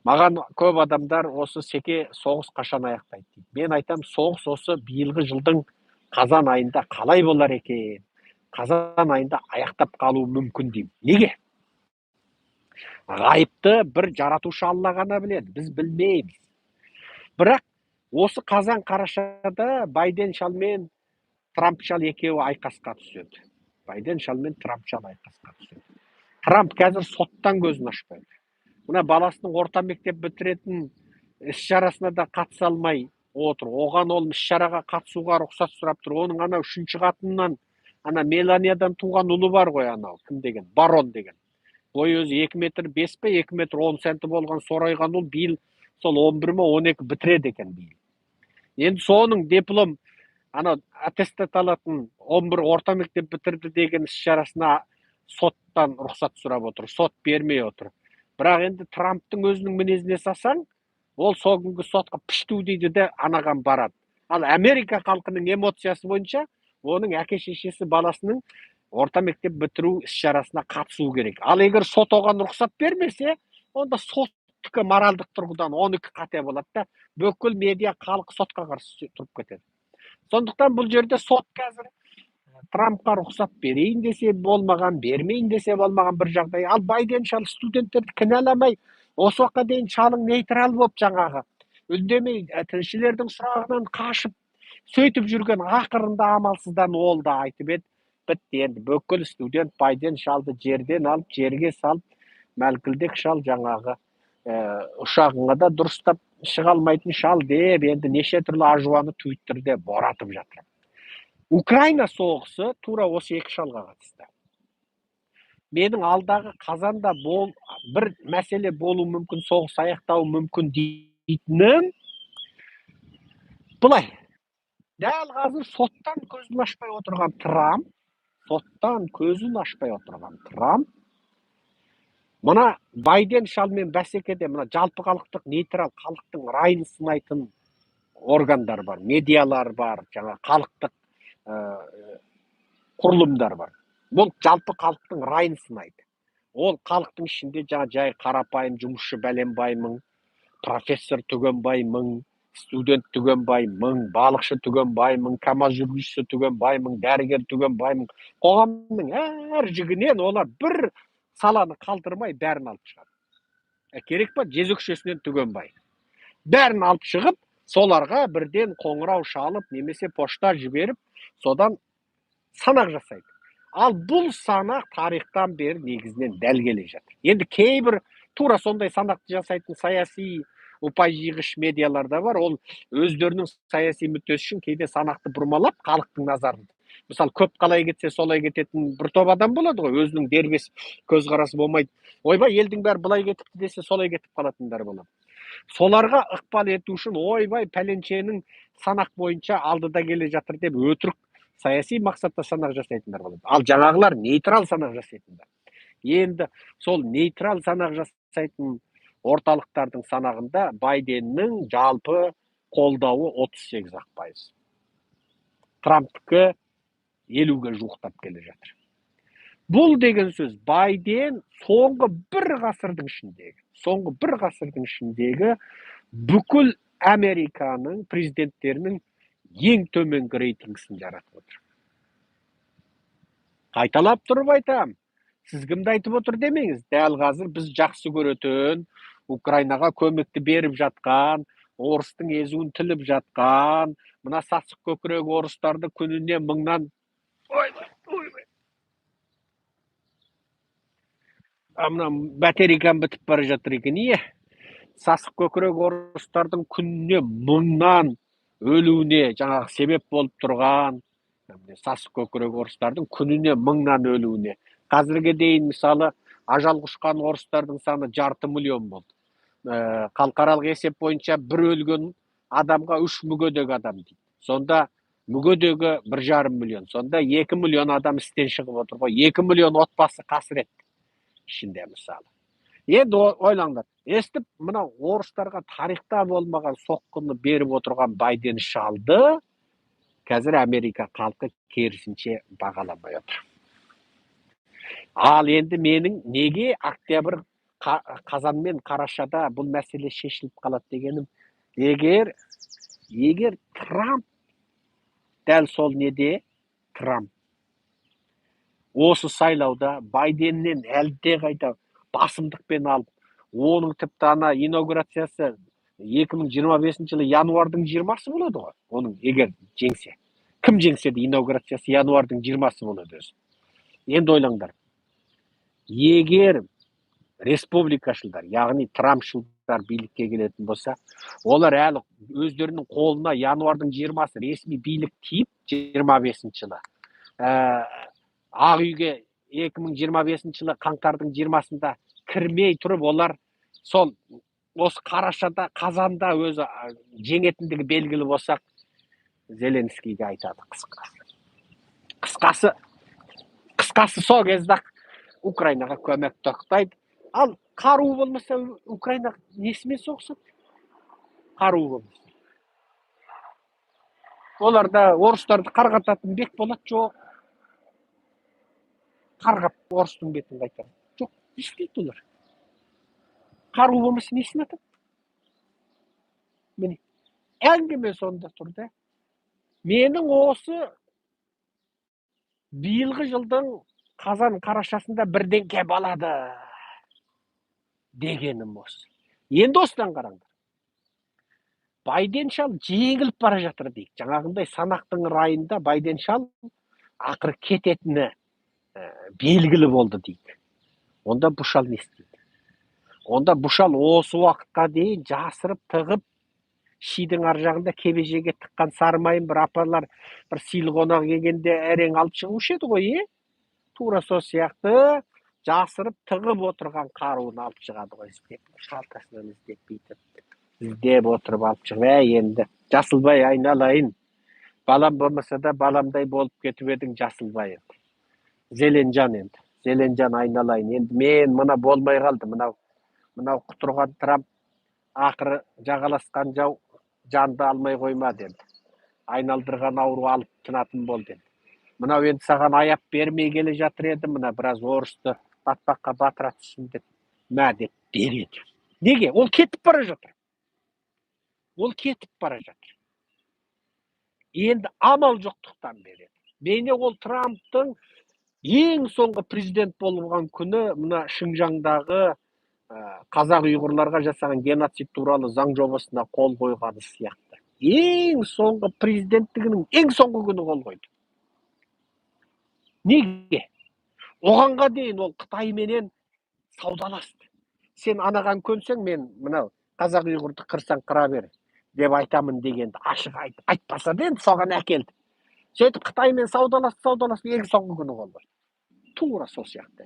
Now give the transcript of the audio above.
Маған көп адамдар осы секе соғыс қашан аяқтайды дейді. Мен айтам, соғыс осы биылғы жылдың қазан айында қалай болар екен? Қазан айында аяқтап қалуы мүмкін деймін. Неге? Ғайыпты бір жаратушы Алла ғана біледі, біз білмейміз. Бірақ осы қазан қарашада Байден шал мен Трамп шал екеуі айқасқа түседі. Байден шал мен Трамп шал айқасқа түседі. Трамп қазір соттан көзін ашпайды. Мына баласының орта мектеп бітіретін іс-шарасына да қатыса алмай отыр. Оған ол іс-шараға қатысуға рұқсат сұрап тұр. Оның ана үшінші қатынынан, ана Меланиядан туған ұлы бар ғой, анау кім деген, барон деген. Бойы өзі 2 метр 5 пе, 2 метр 10 сенті болған сорайған ұл биыл сол 11 ме 12 бітіреді екен биыл. Енді соның диплом, ана аттестат алатын 11 орта мектеп бітірді деген іс-шарасына соттан рұқсат сұрап отыр. Сот бермей отыр. Бірақ енді Трамптың өзінің мінезіне салсаң, ол сол күнгі сотқа пішту дейді де анаған барады. Ал Америка халқының эмоциясы бойынша оның әке шешесі баласының орта мектеп бітіру іс-шарасына қатысу керек. Ал егер сот оған рұқсат бермесе, онда соттікі моральдық тұрғыдан 12 қате болады да, бүкіл медиа халық сотқа қарсы тұрып кетеді. Сондықтан бұл жерде сот қазір Трампқа рұқсат берейін десе болмаған, бермейін десе болмаған бір жағдай. Ал Байден шал студенттерді кінәламай, осы уақытқа дейін шалың нейтрал болып жаңағы үндемей, тілшілердің сұрағынан қашып, сөйтіп жүрген ақырында амалсыздан ол да айтып еді, бітті енді бүкіл студент Байден шалды жерден алып, жерге салып, мәлкілдек шал жаңағы ұшағыңа да дұрыстап шыға алмайтын шал деп, енді неше түрлі ажуаны Твиттерде боратып жатыр. Украина соғысы тура осы екі шалға қатысты. Менің алдағы қазанда бір мәселе болу мүмкін, соғыс аяқтауы мүмкін дейтінім былай. Дәл қазір соттан көзін ашпай отырған Трамп, мына Байден шалмен бәсекеде, мына жалпы халықтық нейтрал халықтың райын сынайтын органдар бар, медиалар бар, жаңа халықтық құрылымдар бар. Бұл жалпы халықтың райын сынайды. Ол халықтың ішінде жай қарапайым жұмысшы бәленбай мың, профессор түгенбай мың, студент түгенбай мың, балықшы түгенбай мың, КамАЗ жүргізушісі түгенбай мың, дәрігер түгенбай мың, қоғамның әр жігінен олар бір саланы қалдырмай бәрін алып шығады. Керек па, жезөкшесінен түгенбай. Бәрін алып шығып, соларға бірден қоңырау шалып, немесе пошта жіберіп, содан санақ жасайды. Ал бұл санақ тарихтан бері негізінен дәл келе жатыр. Енді кейбір тура сондай санақты жасайтын саяси ұпай жиғыш медиаларда бар. Ол өздерінің саяси мүддесі үшін кейде санақты бұрмалап, халықтың назарын. Мысалы, көп қалай кетсе солай кететін бір топ адам болады ғой, өзінің дербес көзқарасы болмайды. Ойбай, елдің бәрі былай кетіпті десе, солай кетіп қалатындар болады. Соларға ықпал ету үшін ойбай, пәленшенің санақ бойынша алдыда келе жатыр деп өтірік саяси мақсатта санақ жасайтындар болады. Ал жаңағылар нейтрал санақ жасайтындар. Енді сол нейтрал санақ жасайтын орталықтардың санағында Байденнің жалпы қолдауы 38%. Трамптікі 50-ге жуықтап келе жатыр. Бұл деген сөз, Байден соңғы бір ғасырдың ішіндегі бүкіл Американың президенттерінің ең төменгі рейтингісін жаратып отыр. Қайталап тұрып айтам, сіз кімді айтып отыр демеңіз. Дәл қазір біз жақсы көретін, Украинаға көмекті беріп жатқан, орыстың езуін тіліп жатқан, мына сасық көкірек орыстарды күніне 1000-нан мына батарейкам бітіп бара жатыр екен. Сасық көкірек орыстардың күніне 1000-нан өлуіне жаңағы себеп болып тұрған, сасық көкірек орыстардың күніне 1000-нан өлуіне. Қазірге дейін мысалы ажал құшқан орыстардың саны 500 миллион болды. Халықаралық есеп бойынша бір өлген адамға 3 мүгедек адам дейді. Сонда мүгедегі 1,5 миллион. Сонда 2 миллион адам істен шығып отыр ғой. 2 миллион отбасы қасірет ішінде мысалы. Енді ойлаңдар, естіп, мына орыстарға тарихта болмаған соққыны беріп отырған Байден шалды қазір Америка халқы керісінше бағаламай отыр. Ал енді менің неге октябрь қазан мен қарашада бұл мәселе шешіліп қалады дегенім, егер Трамп дәл сол неде, Трамп осы сайлауда Байденнен әлдеқайда басымдықпен алып, оның тіпті ана инаугурациясы 2025 жылы январдың 20-сы болады ғой. Оның егер жеңсе. Кім жеңсе де инаугурациясы январдың 20-сы болады өзі. Енді ойлаңдар. Егер республикашылдар, яғни Трампшылдар билікке келетін болса, олар әлі өздерінің қолына январдың 20-сы ресми билік тиіп, 25 жылы. Ақ үйге 2025 жылы қаңтардың 20-сында кірмей тұрып, олар сол осы қарашада, қазанда өзі жеңетіндігі белгілі болсақ, Зеленскийге айтады қысқасы сол кезде Украинаға көмек тоқтайды. Ал қару болмаса, Украина несімен соғысады? Қару болмаса. Оларда орыстарды қарғататын бек болады жоқ. Қарғап орыстың бетін қайтарады. Жоқ, не істейді олар? Қару болмаса несін атады? Міне, әңгіме сонда тұр да. Менің осы биылғы жылдың қазан қарашасында бірдеңке болады дегенім осы. Енді осыдан қараңдар. Байден шал жеңіліп бара жатыр дейік. Жаңағындай санақтың райында Байден шал ақыры кететіні белгілі болды дейік. Онда бұл шал не істейді? Онда бұл шал осы уақытқа дейін жасырып тығып, шидің ар жағында кебежеге тыққан сармайын бір апалар бір сыйлық қонақ келгенде әрең алып шығушы еді ғой, тура сол сияқты жасырып тығып отырған қаруын алып шығады ғой, іздеп, шалтасынан іздеп бүйтіп. Іздеп отырып алып шығып, енді Жасылбай айналайын. Балам болмаса да баламдай болып кетіп едің, Жасылбай енді. Зеленжан енді. Зеленжан айналайын. Енді мен мына болмай қалды. Мынау құтырған Трамп ақыры жағаласқан жау жанды алмай қоймады енді. Айналдырған ауру алып тынатын болды енді. Мынау енді саған аяп бермей келе жатыр еді, мына біраз орысты батпаққа батыра түссін деп, мә деп береді. Неге? Ол кетіп бара жатыр. Енді амал жоқтықтан береді. Мене ол Трамптың ең соңғы президент болған күні мына Шыңжаңдағы қазақ ұйғырларға жасаған геноцид туралы заң жобасына қол қойғаны сияқты. Ең соңғы президенттігінің ең соңғы күні қол қойды. Неге? Оғанға дейін ол Қытайменен саудаласты. Сен анаған көнсең, мен мынау қазақ ұйғырды қырсаң қыра бер деп айтамын дегенді ашық айтпаса да енді соған әкелді. Сөйтіп Қытаймен саудаласты, ең соңғы күні қол қойды. Тура сол сияқты.